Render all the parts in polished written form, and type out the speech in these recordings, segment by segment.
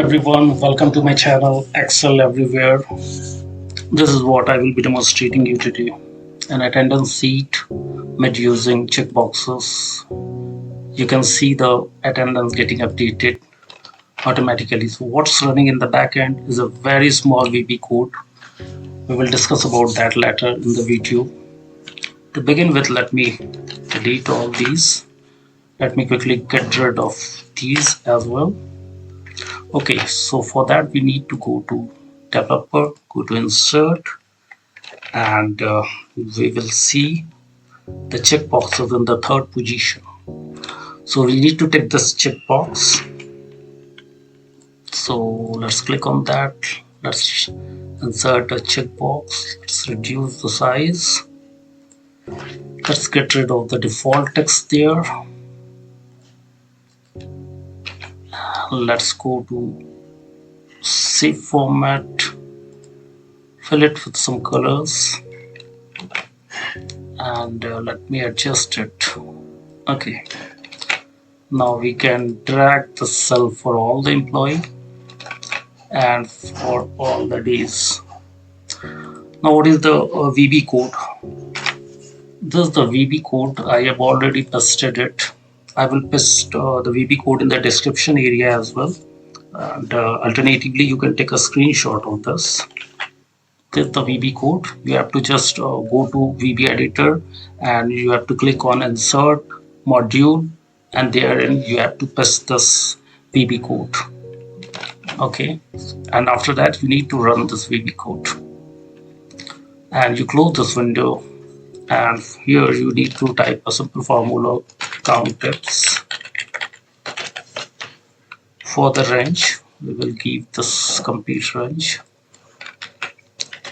everyone, welcome to my channel Excel Everywhere. This is what I will be demonstrating you today. An attendance sheet made using checkboxes. You can see the attendance getting updated automatically. So what's running in the back end is a very small VB code. We will discuss about that later in the video. To begin with, let me delete all these. Let me quickly get rid of these as well. Okay, so for that we need to go to developer, go to insert, and we will see the checkboxes in the third position. So we need to take this checkbox. So let's click on that. Let's insert a checkbox. Let's reduce the size. Let's get rid of the default text there. Let's go to save format, fill it with some colors, and let me adjust it. Okay, now we can drag the cell for all the employee and for all the days. Now what is the VB code? This is the VB code. I have already pasted it. I will paste the VB code in the description area as well, and alternatively you can take a screenshot of this. This is the VB code. You have to just go to VB editor and you have to click on insert module, and therein you have to paste this VB code. Okay, and after that you need to run this VB code, and you close this window, and here you need to type a simple formula: count tips. For the range, we will give this complete range,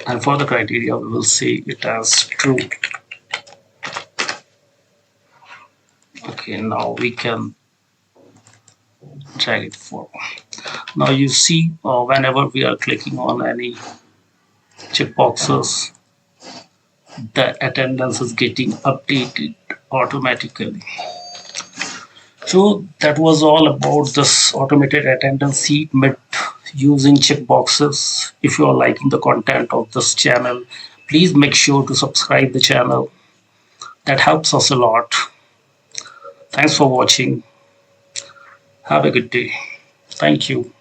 and for the criteria we will say it as true. Okay, now we can drag it forward. Now you see whenever we are clicking on any checkboxes, the attendance is getting updated automatically. So that was all about this automated attendance sheet made using checkboxes. If you are liking the content of this channel, please make sure to subscribe the channel. That helps us a lot. Thanks for watching. Have a good day. Thank you.